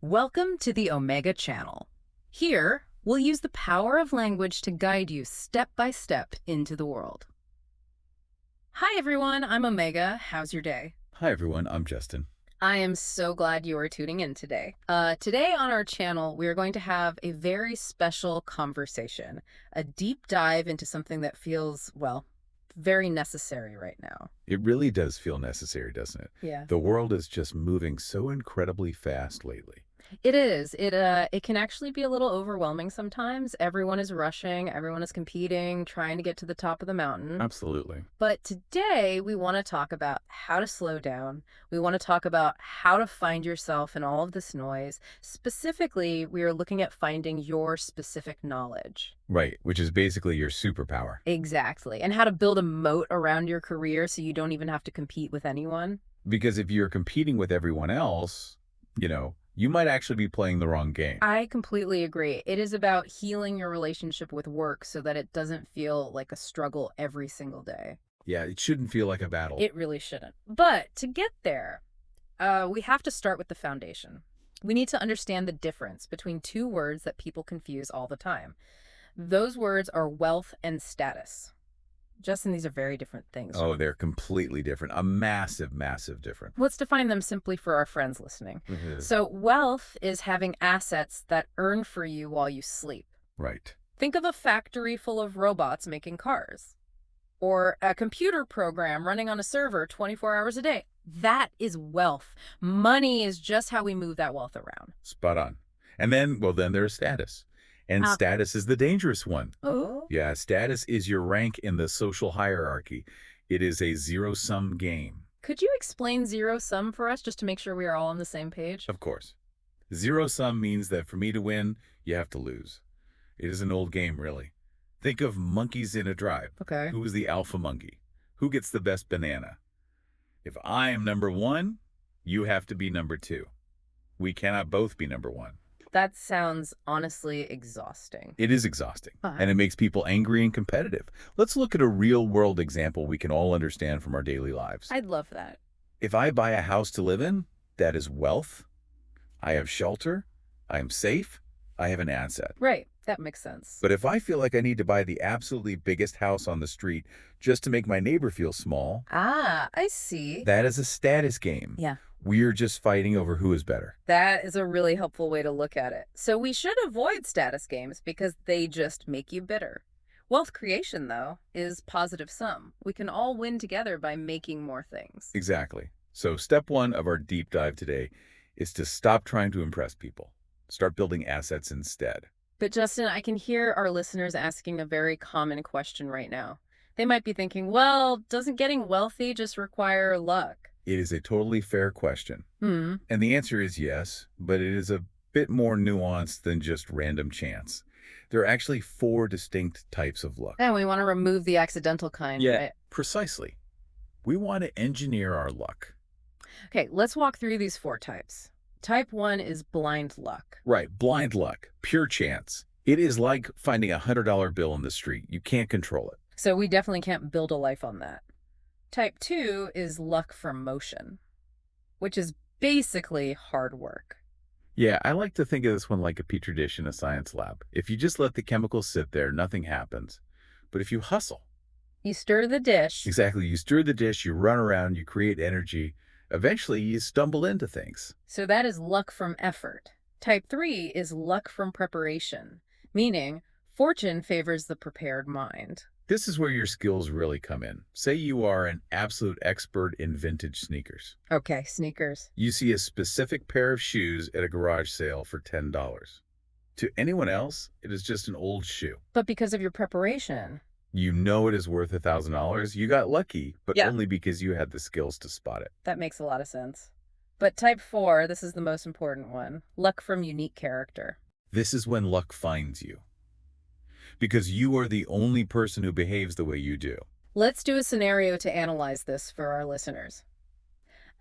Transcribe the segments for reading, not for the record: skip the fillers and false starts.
Welcome to the Omega Channel. Here, we'll use the power of language to guide you step by step into the world. Hi everyone, I'm Omega. How's your day? Hi everyone, I'm Justin. I am so glad you are tuning in today. Today on our channel, we are going to have a very special conversation, a deep dive into something that feels, well, very necessary right now. It really does feel necessary, doesn't it? Yeah. The world is just moving so incredibly fast lately. It is. It can actually be a little overwhelming sometimes. Everyone is rushing, everyone is competing, trying to get to the top of the mountain. Absolutely. But today we want to talk about how to slow down. We want to talk about how to find yourself in all of this noise. Specifically, we are looking at finding your specific knowledge. Right, which is basically your superpower. Exactly. And how to build a moat around your career so you don't even have to compete with anyone. Because if you're competing with everyone else, you might actually be playing the wrong game. I completely agree. It is about healing your relationship with work so that it doesn't feel like a struggle every single day. Yeah, it shouldn't feel like a battle. It really shouldn't. But to get there, we have to start with the foundation. We need to understand the difference between two words that people confuse all the time. Those words are wealth and status. Justin, these are very different things. Oh, they're completely different. A massive, massive difference. Let's define them simply for our friends listening. Mhm. So wealth is having assets that earn for you while you sleep. Right. Think of a factory full of robots making cars, or a computer program running on a server 24 hours a day. That is wealth. Money is just how we move that wealth around. Spot on. And then there's status. And status is the dangerous one. Oh. Yeah, status is your rank in the social hierarchy. It is a zero-sum game. Could you explain zero sum for us just to make sure we are all on the same page? Of course. Zero-sum means that for me to win, you have to lose. It is an old game, really. Think of monkeys in a drive. Okay. Who is the alpha monkey? Who gets the best banana? If I am number one, you have to be number two. We cannot both be number one. That sounds honestly exhausting. It is exhausting, and it makes people angry and competitive. Let's look at a real-world example we can all understand from our daily lives. I'd love that. If I buy a house to live in, that is wealth. I have shelter. I am safe. I have an asset. Right. That makes sense. But if I feel like I need to buy the absolutely biggest house on the street just to make my neighbor feel small, I see. that is a status game. Yeah. We're just fighting over who is better. That is a really helpful way to look at it. So we should avoid status games because they just make you bitter. Wealth creation, though, is positive sum. We can all win together by making more things. Exactly. So step one of our deep dive today is to stop trying to impress people. Start building assets instead. But Justin, I can hear our listeners asking a very common question right now. They might be thinking, well, doesn't getting wealthy just require luck? It is a totally fair question. Hmm. And the answer is yes, but it is a bit more nuanced than just random chance. There are actually 4 distinct types of luck. And we want to remove the accidental kind, right? Precisely. We want to engineer our luck. Okay, let's walk through these 4 types. Type 1 is blind luck. Right, blind luck, pure chance. It is like finding a $100 bill in the street. You can't control it. So we definitely can't build a life on that. Type 2 is luck from motion, which is basically hard work. Yeah, I like to think of this one like a petri dish in a science lab. If you just let the chemicals sit there, nothing happens. But if you hustle, You stir the dish. exactly, you stir the dish, you run around, you create energy, eventually you stumble into things. So that is luck from effort. Type 3 is luck from preparation, meaning fortune favors the prepared mind. This is where your skills really come in. Say you are an absolute expert in vintage sneakers. Okay, sneakers. You see a specific pair of shoes at a garage sale for $10. To anyone else, it is just an old shoe. But because of your preparation. You know it is worth $1,000. You got lucky, but Yeah. only because you had the skills to spot it. That makes a lot of sense. But type 4, this is the most important one. Luck from unique character. This is when luck finds you. Because you are the only person who behaves the way you do. Let's do a scenario to analyze this for our listeners.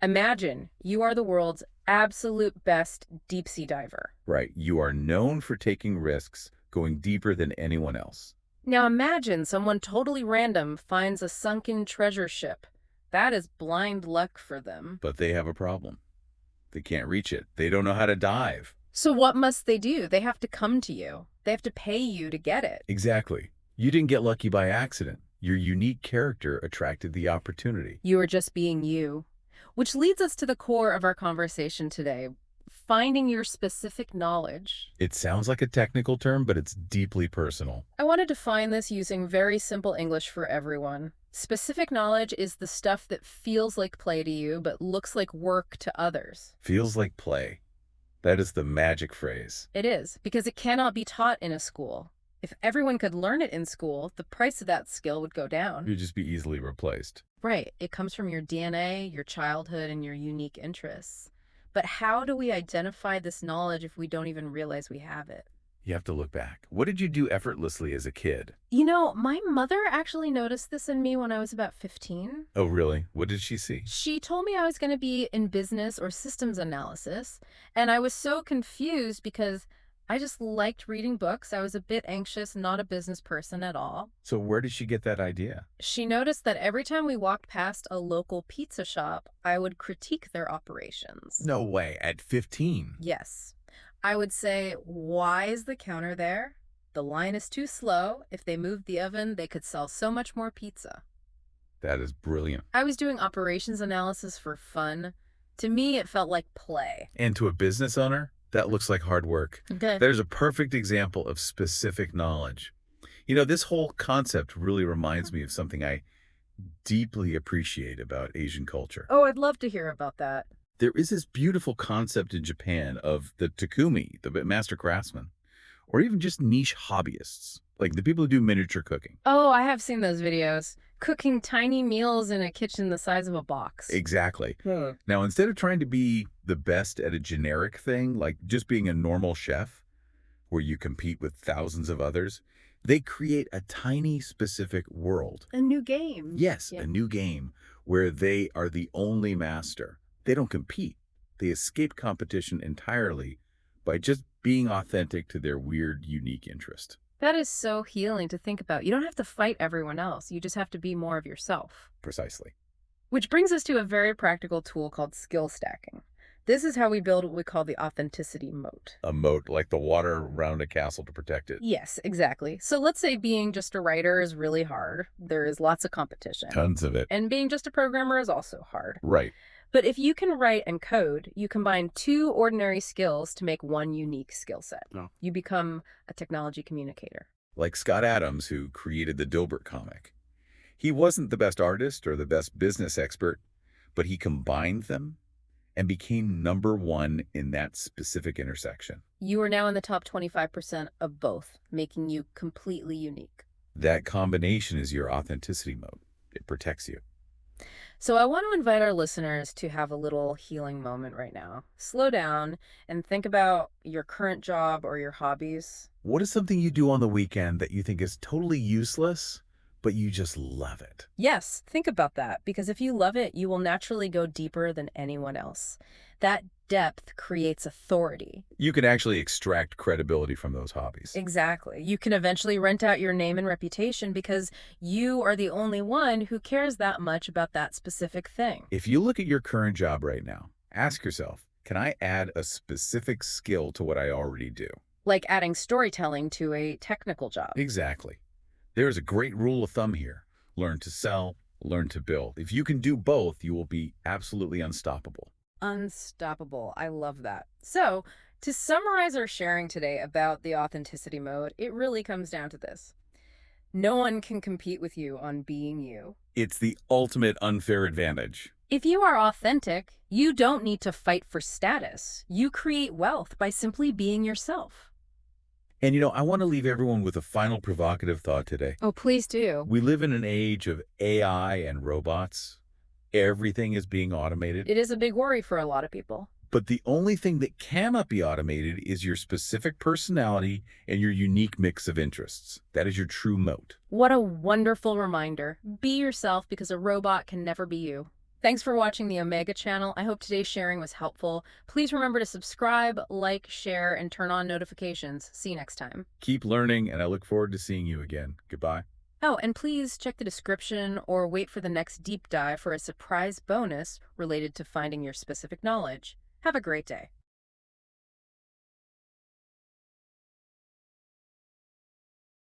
Imagine you are the world's absolute best deep sea diver. Right. You are known for taking risks, going deeper than anyone else. Now imagine someone totally random finds a sunken treasure ship. That is blind luck for them. But they have a problem. They can't reach it. They don't know how to dive. So what must they do? They have to come to you. They have to pay you to get it. Exactly. You didn't get lucky by accident. Your unique character attracted the opportunity. You are just being you. Which leads us to the core of our conversation today, finding your specific knowledge. It sounds like a technical term, but it's deeply personal. I want to define this using very simple English for everyone. Specific knowledge is the stuff that feels like play to you, but looks like work to others. Feels like play. That is the magic phrase. It is, because it cannot be taught in a school. If everyone could learn it in school, the price of that skill would go down. You'd just be easily replaced. Right. It comes from your DNA, your childhood, and your unique interests. But how do we identify this knowledge if we don't even realize we have it? You have to look back. What did you do effortlessly as a kid? You know, my mother actually noticed this in me when I was about 15. Oh, really? What did she see? She told me I was going to be in business or systems analysis, and I was so confused because I just liked reading books. I was a bit anxious, not a business person at all. So where did she get that idea? She noticed that every time we walked past a local pizza shop, I would critique their operations. No way. At 15? Yes. I would say, why is the counter there? The line is too slow. If they moved the oven, they could sell so much more pizza. That is brilliant. I was doing operations analysis for fun. To me, it felt like play. And to a business owner, that looks like hard work. Okay. There's a perfect example of specific knowledge. You know, this whole concept really reminds me of something I deeply appreciate about Asian culture. Oh, I'd love to hear about that. There is this beautiful concept in Japan of the Takumi, the master craftsman, or even just niche hobbyists, like the people who do miniature cooking. Oh, I have seen those videos. Cooking tiny meals in a kitchen the size of a box. Exactly. Now, instead of trying to be the best at a generic thing, like just being a normal chef, where you compete with thousands of others, they create a tiny specific world. A new game. Yes, Yeah. a new game where they are the only master. They don't compete. They escape competition entirely by just being authentic to their weird, unique interest. That is so healing to think about. You don't have to fight everyone else. You just have to be more of yourself. Precisely. Which brings us to a very practical tool called skill stacking. This is how we build what we call the Authenticity Moat. A moat, like the water around a castle to protect it. Yes, exactly. So let's say being just a writer is really hard. There is lots of competition. Tons of it. And being just a programmer is also hard. Right. But if you can write and code, you combine two ordinary skills to make one unique skill set. No. You become a technology communicator. Like Scott Adams, who created the Dilbert comic. He wasn't the best artist or the best business expert, but he combined them and became #1 in that specific intersection. You are now in the top 25% of both, making you completely unique. That combination is your authenticity mode. It protects you. So I want to invite our listeners to have a little healing moment right now. Slow down and think about your current job or your hobbies. What is something you do on the weekend that you think is totally useless, but you just love it? Yes, think about that, because if you love it, you will naturally go deeper than anyone else. That depth creates authority. You can actually extract credibility from those hobbies. Exactly. You can eventually rent out your name and reputation because you are the only one who cares that much about that specific thing. If you look at your current job right now, ask yourself, can I add a specific skill to what I already do? Like adding storytelling to a technical job. Exactly. There is a great rule of thumb here. Learn to sell, learn to build. If you can do both, you will be absolutely unstoppable. Unstoppable. I love that. So, to summarize our sharing today about the Authenticity Mode, it really comes down to this. No one can compete with you on being you. It's the ultimate unfair advantage. If you are authentic, you don't need to fight for status. You create wealth by simply being yourself. And you know, I want to leave everyone with a final provocative thought today. Oh, please do. We live in an age of AI and robots. Everything is being automated. It is a big worry for a lot of people. But the only thing that cannot be automated is your specific personality and your unique mix of interests. That is your true moat. What a wonderful reminder. Be yourself because a robot can never be you. Thanks for watching the Omega channel. I hope today's sharing was helpful. Please remember to subscribe, like, share, and turn on notifications. See you next time. Keep learning, and I look forward to seeing you again. Goodbye. Oh, and please check the description or wait for the next deep dive for a surprise bonus related to finding your specific knowledge. Have a great day.